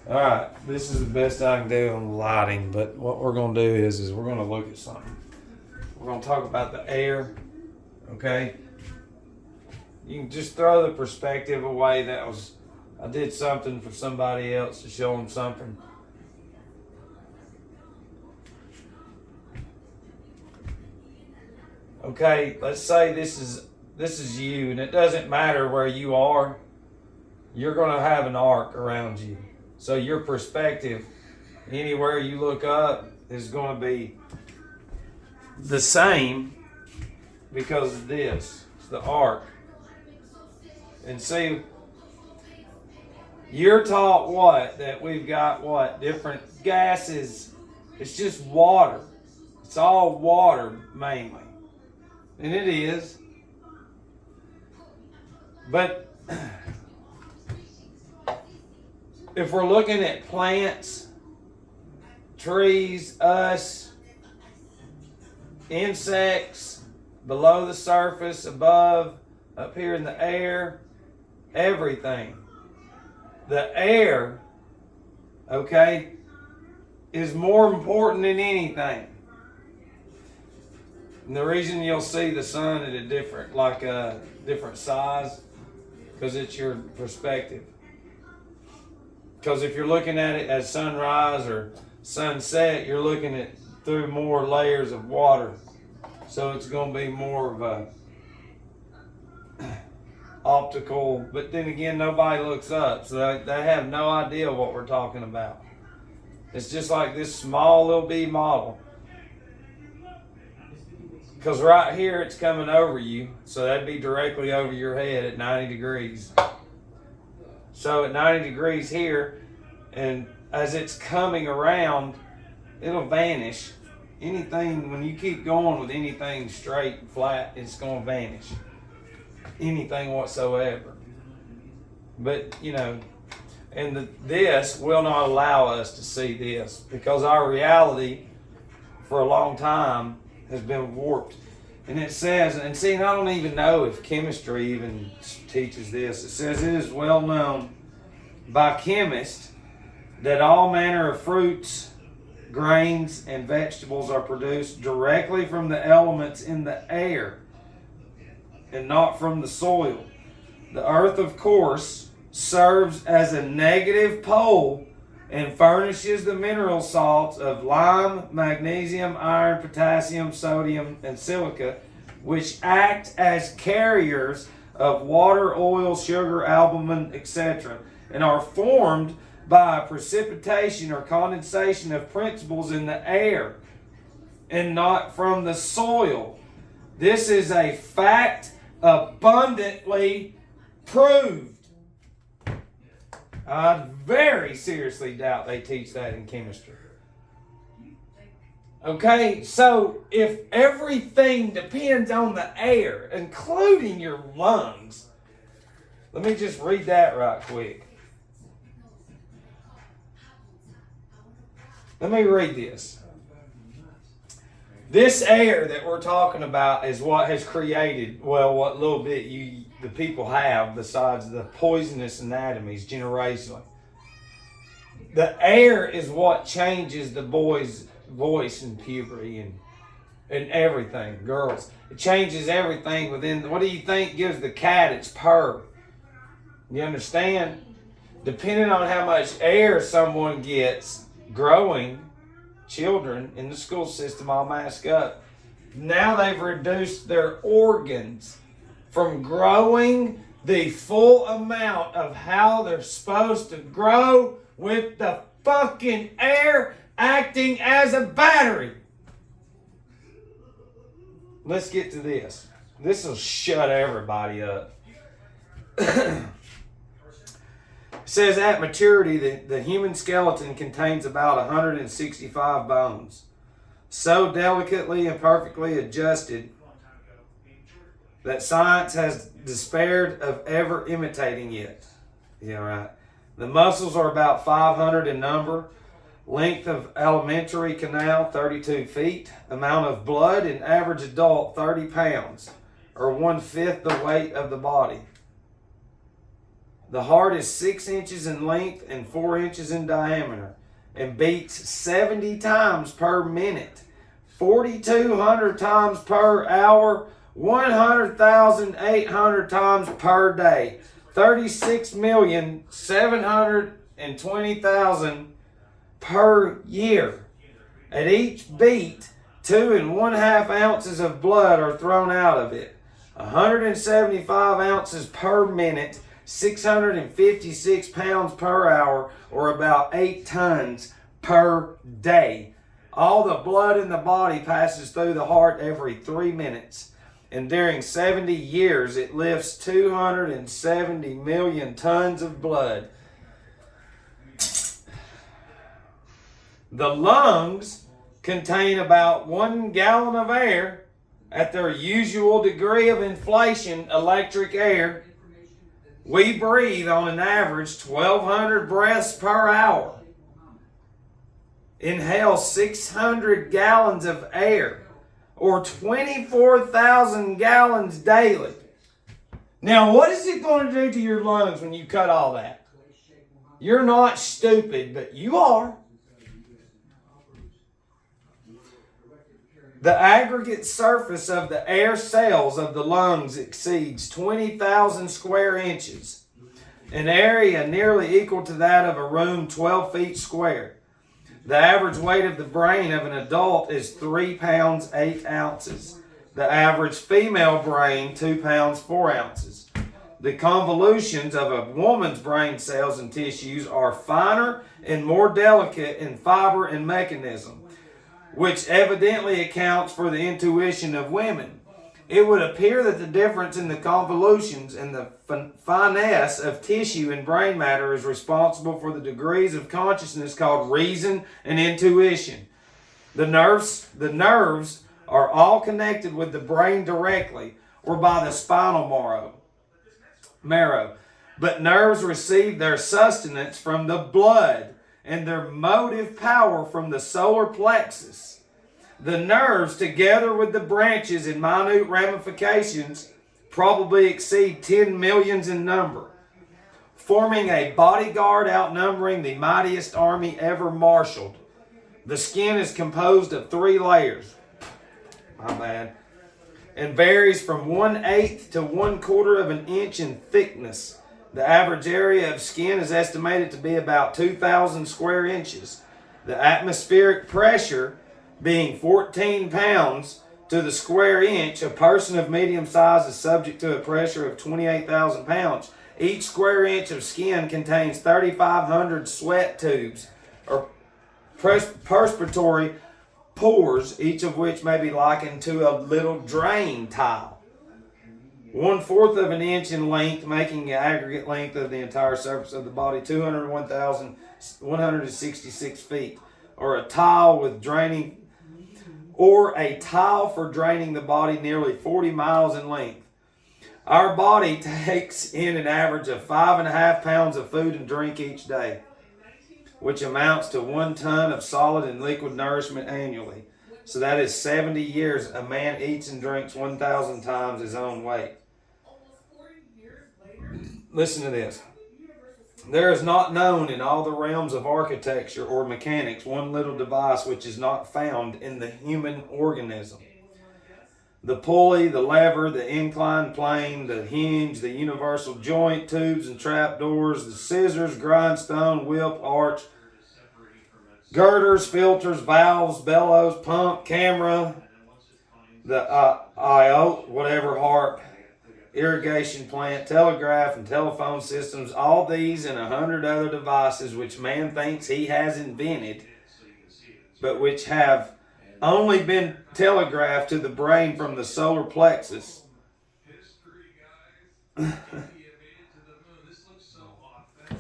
Alright, this is the best I can do on the lighting, but what we're going to do is we're going to look at something. We're going to talk about the air, okay? You can just throw the perspective away. I did something for somebody else to show them something. Okay, let's say this is you, and it doesn't matter where you are. You're going to have an arc around you. So your perspective, anywhere you look up, is going to be the same because of this. It's the arc. And see, you're taught what? That we've got what? Different gases. It's just water. It's all water mainly. And it is. But if we're looking at plants, trees, us, insects, below the surface, above, up here in the air, everything. The air, okay, is more important than anything. And the reason you'll see the sun at a different size, because it's your perspective. Because if you're looking at it as sunrise or sunset, you're looking at through more layers of water. So it's going to be more of a optical, but then again, nobody looks up. So they have no idea what we're talking about. It's just like this small little B model. Because right here, it's coming over you. So that'd be directly over your head at 90 degrees. So at 90 degrees here, and as it's coming around, it'll vanish. Anything, when you keep going with anything straight and flat, it's going to vanish. Anything whatsoever. But, and this will not allow us to see this, because our reality for a long time has been warped. And it says, and see, I don't even know if chemistry even teaches this. It says it is well known by chemists that all manner of fruits, grains, and vegetables are produced directly from the elements in the air and not from the soil. The earth, of course, serves as a negative pole and furnishes the mineral salts of lime, magnesium, iron, potassium, sodium, and silica, which act as carriers of water, oil, sugar, albumin, etc., and are formed by precipitation or condensation of principles in the air and not from the soil. This is a fact abundantly proved. I very seriously doubt they teach that in chemistry. Okay, so if everything depends on the air, including your lungs, let me just read that right quick. Let me read this. This air that we're talking about is what has created, what little bit the people have besides the poisonous anatomies generationally. The air is what changes the boy's voice in puberty and everything, girls. It changes everything within. What do you think gives the cat its purr? You understand? Depending on how much air someone gets growing, children in the school system all mask up. Now they've reduced their organs from growing the full amount of how they're supposed to grow with the fucking air acting as a battery. Let's get to this. This will shut everybody up. It says at maturity, the human skeleton contains about 165 bones, so delicately and perfectly adjusted that science has despaired of ever imitating it. Yeah, right. The muscles are about 500 in number. Length of alimentary canal, 32 feet. Amount of blood in average adult, 30 pounds, or 1/5 the weight of the body. The heart is 6 inches in length and 4 inches in diameter and beats 70 times per minute, 4,200 times per hour, 100,800 times per day, 36,720,000 per year. At each beat, 2.5 ounces of blood are thrown out of it. 175 ounces per minute, 656 pounds per hour, or about 8 tons per day. All the blood in the body passes through the heart every 3 minutes. And during 70 years, it lifts 270 million tons of blood. The lungs contain about 1 gallon of air at their usual degree of inflation, electric air. We breathe on an average 1,200 breaths per hour. Inhale 600 gallons of air, or 24,000 gallons daily. Now, what is it going to do to your lungs when you cut all that? You're not stupid, but you are. The aggregate surface of the air cells of the lungs exceeds 20,000 square inches, an area nearly equal to that of a room 12 feet square. The average weight of the brain of an adult is 3 pounds 8 ounces. The average female brain, 2 pounds 4 ounces. The convolutions of a woman's brain cells and tissues are finer and more delicate in fiber and mechanism, which evidently accounts for the intuition of women. It would appear that the difference in the convolutions and the finesse of tissue and brain matter is responsible for the degrees of consciousness called reason and intuition. The nerves are all connected with the brain directly or by the spinal marrow. But nerves receive their sustenance from the blood and their motive power from the solar plexus. The nerves, together with the branches and minute ramifications, probably exceed 10 millions in number, forming a bodyguard outnumbering the mightiest army ever marshaled. The skin is composed of 3 layers, and varies from 1/8 to 1/4 of an inch in thickness. The average area of skin is estimated to be about 2,000 square inches. The atmospheric pressure being 14 pounds to the square inch, a person of medium size is subject to a pressure of 28,000 pounds. Each square inch of skin contains 3,500 sweat tubes, or perspiratory pores, each of which may be likened to a little drain tile. 1/4 of an inch in length, making the aggregate length of the entire surface of the body 201,166 feet, or a tile for draining the body nearly 40 miles in length. Our body takes in an average of 5.5 pounds of food and drink each day, which amounts to 1 ton of solid and liquid nourishment annually. So that is 70 years a man eats and drinks 1,000 times his own weight. Listen to this. There is not known in all the realms of architecture or mechanics one little device which is not found in the human organism. The pulley, the lever, the inclined plane, the hinge, the universal joint, tubes and trapdoors, the scissors, grindstone, whip, arch, girders, filters, valves, bellows, pump, camera, the harp, irrigation plant, telegraph and telephone systems, all these and 100 other devices which man thinks he has invented, but which have only been telegraphed to the brain from the solar plexus.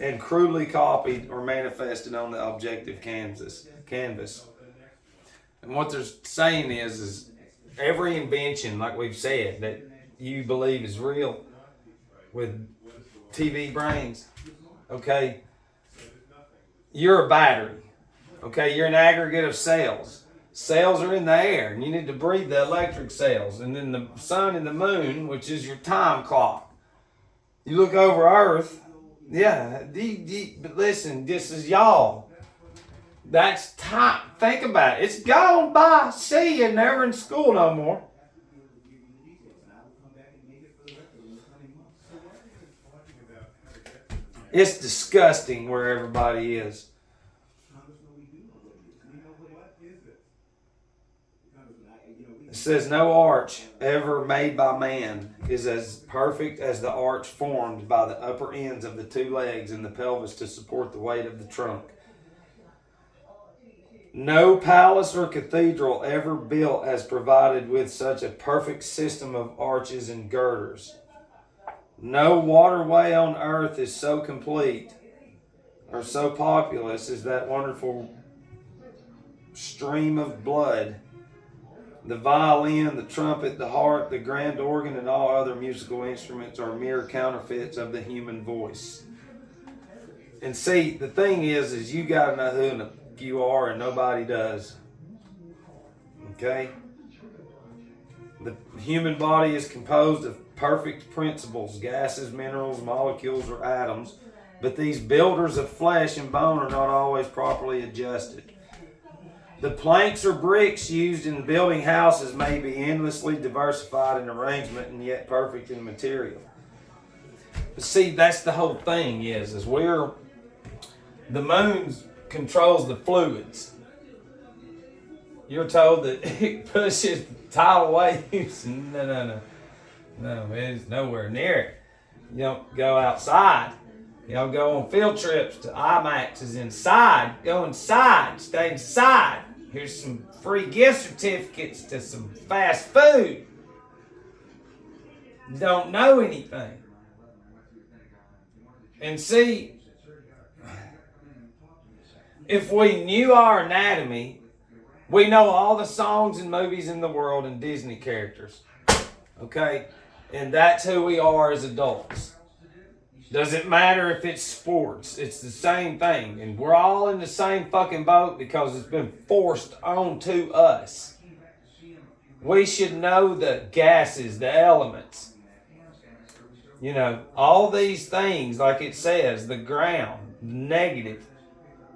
And crudely copied or manifested on the objective canvas. And what they're saying is every invention, like we've said, that you believe is real with TV brains, okay? You're a battery, okay? You're an aggregate of cells. Cells are in the air, and you need to breathe the electric cells. And then the sun and the moon, which is your time clock. You look over Earth, Yeah, but listen, this is y'all. That's time. Think about it. It's gone by. See you, never in school no more. It's disgusting where everybody is. It says no arch ever made by man is as perfect as the arch formed by the upper ends of the two legs and the pelvis to support the weight of the trunk. No palace or cathedral ever built has provided with such a perfect system of arches and girders. No waterway on earth is so complete or so populous as that wonderful stream of blood. The violin, the trumpet, the harp, the grand organ, and all other musical instruments are mere counterfeits of the human voice. And see, the thing is you gotta know who you are, and nobody does. Okay? The human body is composed of perfect principles, gases, minerals, molecules, or atoms, but these builders of flesh and bone are not always properly adjusted. The planks or bricks used in building houses may be endlessly diversified in arrangement and yet perfect in material. But see, that's the whole thing is the moon controls the fluids. You're told that it pushes tidal waves. No, it's nowhere near it. You don't go outside. You don't go on field trips to IMAXs inside. Go inside. Stay inside. Here's some free gift certificates to some fast food. You don't know anything. And see, if we knew our anatomy, we know all the songs and movies in the world and Disney characters. Okay? And that's who we are as adults. Doesn't matter if it's sports. It's the same thing. And we're all in the same fucking boat because it's been forced onto us. We should know the gases, the elements. You know, all these things, like it says, the ground, the negative,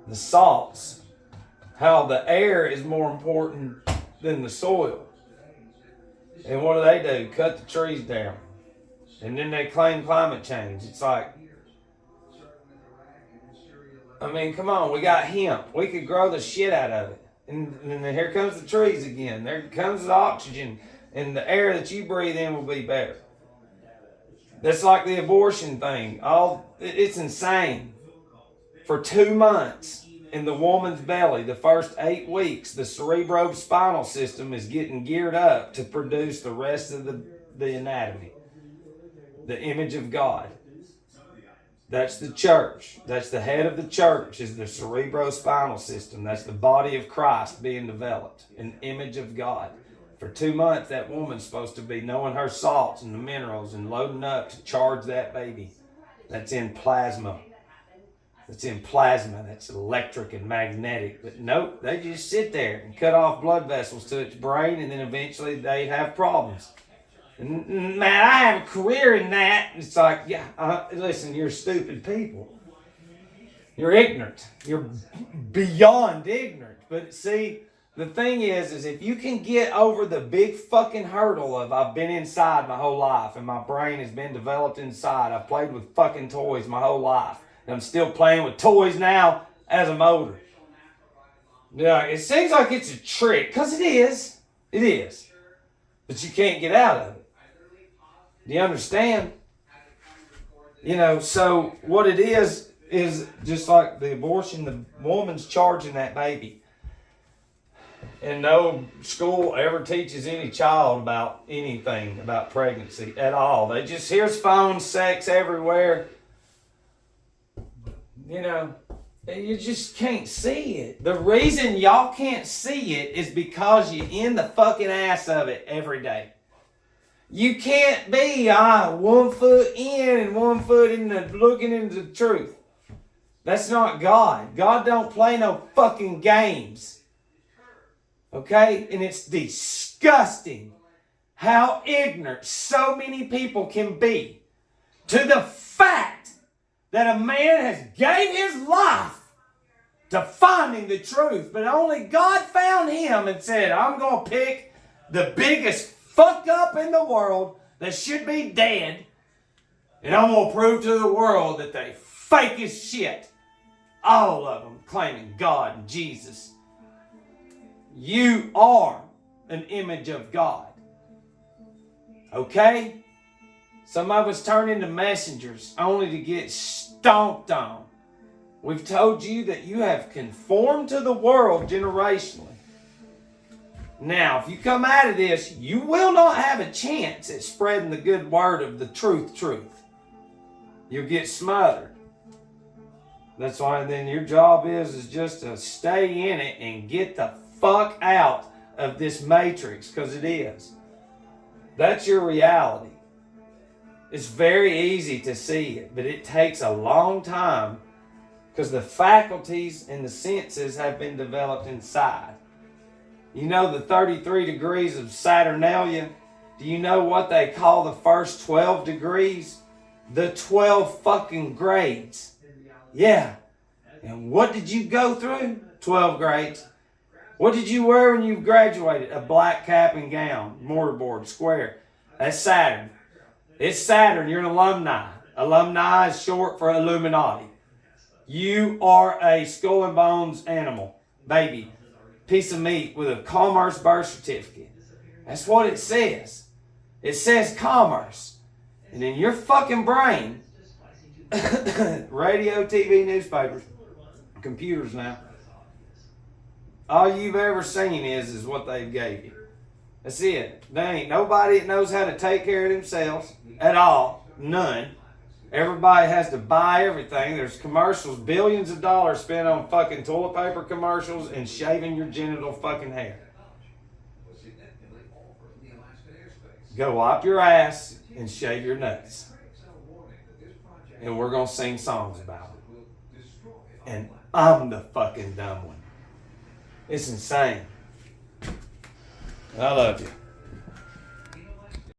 the salts, how the air is more important than the soil. And what do? Cut the trees down. And then they claim climate change. It's like, I mean, come on, we got hemp. We could grow the shit out of it. And then here comes the trees again. There comes the oxygen. And the air that you breathe in will be better. That's like the abortion thing. It's insane. For 2 months in the woman's belly, the first 8 weeks, the cerebrospinal system is getting geared up to produce the rest of the anatomy. The image of God. That's the church. That's the head of the church, is the cerebrospinal system. That's the body of Christ being developed. An image of God. For 2 months, that woman's supposed to be knowing her salts and the minerals and loading up to charge that baby. That's in plasma. That's electric and magnetic. But nope, they just sit there and cut off blood vessels to its brain, and then eventually they have problems. And, man, I have a career in that. It's like, listen, you're stupid people. You're ignorant. You're beyond ignorant. But see, the thing is if you can get over the big fucking hurdle of I've been inside my whole life and my brain has been developed inside. I've played with fucking toys my whole life. And I'm still playing with toys now as I'm older. Yeah, it seems like it's a trick, because it is. It is. But you can't get out of it. Do you understand? You know, so what it is just like the abortion, the woman's charging that baby. And no school ever teaches any child about anything about pregnancy at all. They just, here's phone sex everywhere. You know, you just can't see it. The reason y'all can't see it is because you're in the fucking ass of it every day. You can't be 1 foot in and 1 foot in looking into the truth. That's not God. God don't play no fucking games. Okay? And it's disgusting how ignorant so many people can be to the fact that a man has gave his life to finding the truth, but only God found him and said, I'm going to pick the biggest fuck up in the world that should be dead, and I'm going to prove to the world that they fake as shit. All of them claiming God and Jesus. You are an image of God. Okay? Some of us turn into messengers only to get stomped on. We've told you that you have conformed to the world generationally. Now, if you come out of this, you will not have a chance at spreading the good word of the truth. You'll get smothered. That's why then your job is just to stay in it and get the fuck out of this matrix, because it is. That's your reality. It's very easy to see it, but it takes a long time because the faculties and the senses have been developed inside. You know the 33 degrees of Saturnalia? Do you know what they call the first 12 degrees? The 12 fucking grades. Yeah. And what did you go through? 12 grades. What did you wear when you graduated? A black cap and gown, mortarboard, square. That's Saturn. It's Saturn. You're an alumni. Alumni is short for Illuminati. You are a skull and bones animal, baby, piece of meat with a commerce birth certificate. That's what it says. It says commerce. And in your fucking brain, radio, TV, newspapers, computers now, all you've ever seen is what they gave you. That's it. There ain't nobody that knows how to take care of themselves at all. None. Everybody has to buy everything. There's commercials, billions of dollars spent on fucking toilet paper commercials and shaving your genital fucking hair. Go wipe your ass and shave your nuts. And we're going to sing songs about it. And I'm the fucking dumb one. It's insane. I love you.